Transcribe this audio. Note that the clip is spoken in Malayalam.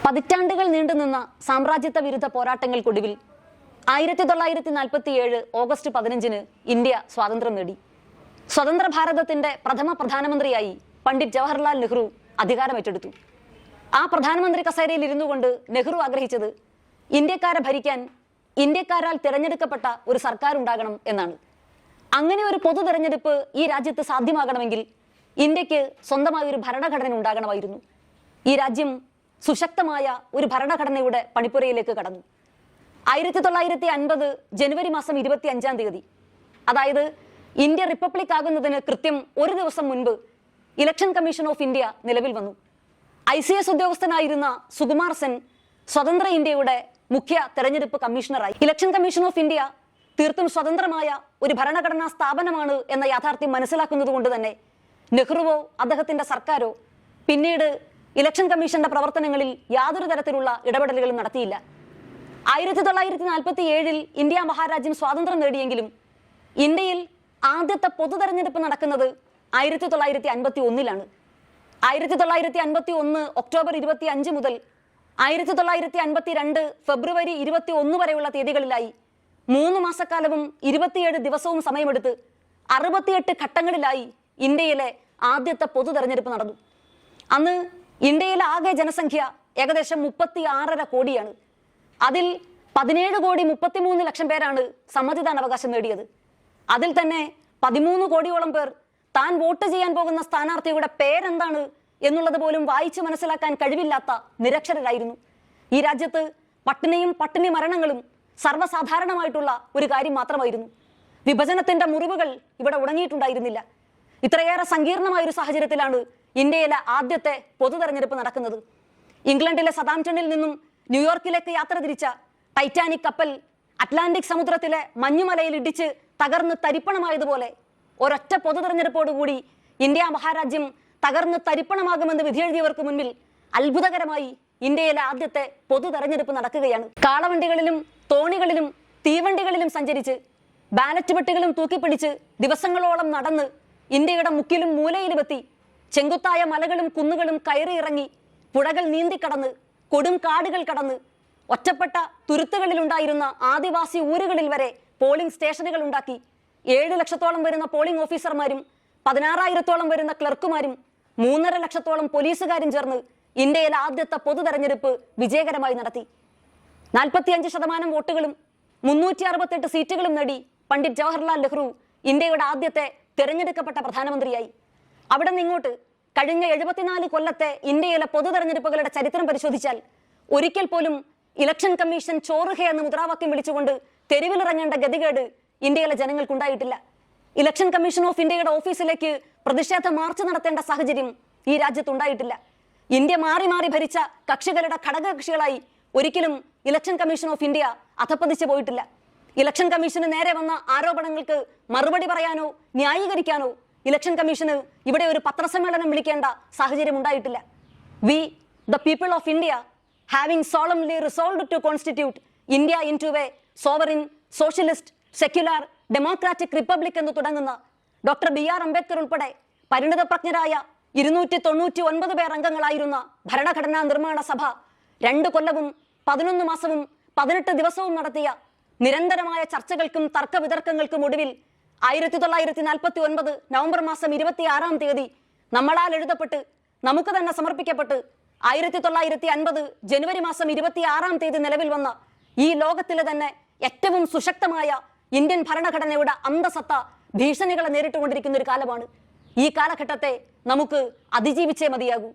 പതിറ്റാണ്ടുകൾ നീണ്ടുനിന്ന സാമ്രാജ്യത്വ വിരുദ്ധ പോരാട്ടങ്ങൾക്കൊടുവിൽ 1947 ഓഗസ്റ്റ് 15 ഇന്ത്യ സ്വാതന്ത്ര്യം നേടി. സ്വതന്ത്ര ഭാരതത്തിന്റെ പ്രഥമ പ്രധാനമന്ത്രിയായി പണ്ഡിറ്റ് ജവഹർലാൽ നെഹ്റു അധികാരമേറ്റെടുത്തു. ആ പ്രധാനമന്ത്രി കസേരയിൽ ഇരുന്നു കൊണ്ട് നെഹ്റു ആഗ്രഹിച്ചത് ഇന്ത്യക്കാരെ ഭരിക്കാൻ ഇന്ത്യക്കാരാൽ തിരഞ്ഞെടുക്കപ്പെട്ട ഒരു സർക്കാർ ഉണ്ടാകണം എന്നാണ്. അങ്ങനെ ഒരു പൊതു തെരഞ്ഞെടുപ്പ് ഈ രാജ്യത്ത് സാധ്യമാകണമെങ്കിൽ ഇന്ത്യക്ക് സ്വന്തമായ ഒരു ഭരണഘടന ഉണ്ടാകണമായിരുന്നു. ഈ രാജ്യം സുശക്തമായ ഒരു ഭരണഘടനയുടെ പണിപ്പുരയിലേക്ക് കടന്നു. 1950 ജനുവരി മാസം 25-ാം തീയതി, അതായത് ഇന്ത്യ റിപ്പബ്ലിക് ആകുന്നതിന് കൃത്യം ഒരു ദിവസം മുൻപ് ഇലക്ഷൻ കമ്മീഷൻ ഓഫ് ഇന്ത്യ നിലവിൽ വന്നു. ICS ഉദ്യോഗസ്ഥനായിരുന്ന സുകുമാർ സെൻ സ്വതന്ത്ര ഇന്ത്യയുടെ മുഖ്യ തെരഞ്ഞെടുപ്പ് കമ്മീഷണറായി. ഇലക്ഷൻ കമ്മീഷൻ ഓഫ് ഇന്ത്യ തീർത്തും സ്വതന്ത്രമായ ഒരു ഭരണഘടനാ സ്ഥാപനമാണ് എന്ന യാഥാർത്ഥ്യം മനസ്സിലാക്കുന്നത് കൊണ്ട് തന്നെ നെഹ്റുവോ അദ്ദേഹത്തിന്റെ സർക്കാരോ പിന്നീട് ഇലക്ഷൻ കമ്മീഷന്റെ പ്രവർത്തനങ്ങളിൽ യാതൊരു തരത്തിലുള്ള ഇടപെടലുകളും നടത്തിയില്ല. 1947 ഇന്ത്യ മഹാരാജ്യം സ്വാതന്ത്ര്യം നേടിയെങ്കിലും ഇന്ത്യയിൽ ആദ്യത്തെ പൊതു തെരഞ്ഞെടുപ്പ് നടക്കുന്നത് 1951-ലാണ്. 1951 ഒക്ടോബർ 25 മുതൽ 1952 ഫെബ്രുവരി 21 വരെയുള്ള തീയതികളിലായി 3 മാസക്കാലവും 27 ദിവസവും സമയമെടുത്ത് 68 ഘട്ടങ്ങളിലായി ഇന്ത്യയിലെ ആദ്യത്തെ പൊതു തെരഞ്ഞെടുപ്പ് നടന്നു. അന്ന് ഇന്ത്യയിലെ ആകെ ജനസംഖ്യ ഏകദേശം 36.5 കോടിയാണ്. അതിൽ 17,33,00,000 പേരാണ് സമ്മതിദാനാവകാശം നേടിയത്. അതിൽ തന്നെ 13 കോടിയോളം പേർ താൻ വോട്ട് ചെയ്യാൻ പോകുന്ന സ്ഥാനാർത്ഥിയുടെ പേരെന്താണ് എന്നുള്ളത് പോലും വായിച്ചു മനസ്സിലാക്കാൻ കഴിവില്ലാത്ത നിരക്ഷരരായിരുന്നു. ഈ രാജ്യത്ത് പട്ടിണിയും പട്ടിണി മരണങ്ങളും സർവ്വസാധാരണമായിട്ടുള്ള ഒരു കാര്യം മാത്രമായിരുന്നു. വിഭജനത്തിന്റെ മുറിവുകൾ ഇവിടെ ഉണങ്ങിയിട്ടുണ്ടായിരുന്നില്ല. ഇത്രയേറെ സങ്കീർണമായ ഒരു സാഹചര്യത്തിലാണ് ഇന്ത്യയിലെ ആദ്യത്തെ പൊതു തെരഞ്ഞെടുപ്പ് നടക്കുന്നത്. ഇംഗ്ലണ്ടിലെ സതാംപ്ടണിൽ നിന്നും ന്യൂയോർക്കിലേക്ക് യാത്ര തിരിച്ച ടൈറ്റാനിക് കപ്പൽ അറ്റ്ലാന്റിക് സമുദ്രത്തിലെ മഞ്ഞുമലയിൽ ഇടിച്ച് തകർന്ന് തരിപ്പണമായതുപോലെ ഒരൊറ്റ പൊതു തെരഞ്ഞെടുപ്പോടുകൂടി ഇന്ത്യ മഹാരാജ്യം തകർന്ന് തരിപ്പണമാകുമെന്ന് വിധിയെഴുതിയവർക്ക് മുൻപിൽ അത്ഭുതകരമായി ഇന്ത്യയിലെ ആദ്യത്തെ പൊതു തെരഞ്ഞെടുപ്പ് നടക്കുകയാണ്. കാളവണ്ടികളിലും തോണികളിലും തീവണ്ടികളിലും സഞ്ചരിച്ച് ബാലറ്റ് പെട്ടികളും തൂക്കിപ്പിടിച്ച് ദിവസങ്ങളോളം നടന്ന് ഇന്ത്യയുടെ മുക്കിലും മൂലയിലുമെത്തി ചെങ്കുത്തായ മലകളും കുന്നുകളും കയറിയിറങ്ങി പുഴകൾ നീന്തിക്കടന്ന് കൊടും കാടുകൾ കടന്ന് ഒറ്റപ്പെട്ട തുരുത്തുകളിലുണ്ടായിരുന്ന ആദിവാസി ഊരുകളിൽ വരെ പോളിംഗ് സ്റ്റേഷനുകൾ ഉണ്ടാക്കി 7 ലക്ഷത്തോളം വരുന്ന പോളിംഗ് ഓഫീസർമാരും 16,000-ഓളം വരുന്ന ക്ലർക്കുമാരും 3.5 ലക്ഷത്തോളം പോലീസുകാരും ചേർന്ന് ഇന്ത്യയിലെ ആദ്യത്തെ പൊതു തെരഞ്ഞെടുപ്പ് വിജയകരമായി നടത്തി. 45% വോട്ടുകളും 368 സീറ്റുകളും നേടി പണ്ഡിറ്റ് ജവഹർലാൽ നെഹ്റു ഇന്ത്യയുടെ ആദ്യത്തെ തിരഞ്ഞെടുക്കപ്പെട്ട പ്രധാനമന്ത്രിയായി. അവിടെ നിന്നിങ്ങോട്ട് കഴിഞ്ഞ 74 കൊല്ലത്തെ ഇന്ത്യയിലെ പൊതു തെരഞ്ഞെടുപ്പുകളുടെ ചരിത്രം പരിശോധിച്ചാൽ ഒരിക്കൽ പോലും ഇലക്ഷൻ കമ്മീഷൻ ചോറുഹേ എന്ന് മുദ്രാവാക്യം വിളിച്ചുകൊണ്ട് തെരുവിലിറങ്ങേണ്ട ഗതികേട് ഇന്ത്യയിലെ ജനങ്ങൾക്കുണ്ടായിട്ടില്ല. ഇലക്ഷൻ കമ്മീഷൻ ഓഫ് ഇന്ത്യയുടെ ഓഫീസിലേക്ക് പ്രതിഷേധ മാർച്ച് നടത്തേണ്ട സാഹചര്യം ഈ രാജ്യത്തുണ്ടായിട്ടില്ല. ഇന്ത്യ മാറി മാറി ഭരിച്ച കക്ഷികളുടെ ഘടകകക്ഷികളായി ഒരിക്കലും ഇലക്ഷൻ കമ്മീഷൻ ഓഫ് ഇന്ത്യ അധപ്പതിച്ചു പോയിട്ടില്ല. ഇലക്ഷൻ കമ്മീഷന് നേരെ വന്ന ആരോപണങ്ങൾക്ക് മറുപടി പറയാനോ ന്യായീകരിക്കാനോ ഇലക്ഷൻ കമ്മീഷന് ഇവിടെ ഒരു പത്രസമ്മേളനം വിളിക്കേണ്ട സാഹചര്യം ഉണ്ടായിട്ടില്ല. We the people of India having solemnly resolved to constitute India into a sovereign socialist secular democratic republic എന്ന് തുടങ്ങുന്ന ഡോക്ടർ BR അംബേദ്കർ ഉൾപ്പെടെ പരിണിതപ്രജ്ഞരായ 299 പേർ അംഗങ്ങളായിരുന്ന ഭരണഘടനാ നിർമ്മാണ സഭ 2 കൊല്ലവും 11 മാസവും 18 ദിവസവും നടത്തിയ നിരന്തരമായ ചർച്ചകൾക്കും തർക്കവിതർക്കങ്ങൾക്കും ഒടുവിൽ 1949 നവംബർ മാസം 26-ാം തീയതി നമ്മളാൽ എഴുതപ്പെട്ട് നമുക്ക് തന്നെ സമർപ്പിക്കപ്പെട്ട് 1950 ജനുവരി മാസം 26-ാം തീയതി നിലവിൽ വന്ന ഈ ലോകത്തിലെ തന്നെ ഏറ്റവും സുശക്തമായ ഇന്ത്യൻ ഭരണഘടനയുടെ അന്തസത്ത ഭീഷണികളെ നേരിട്ടുകൊണ്ടിരിക്കുന്ന ഒരു കാലമാണ്. ഈ കാലഘട്ടത്തെ നമുക്ക് അതിജീവിച്ചേ മതിയാകൂ.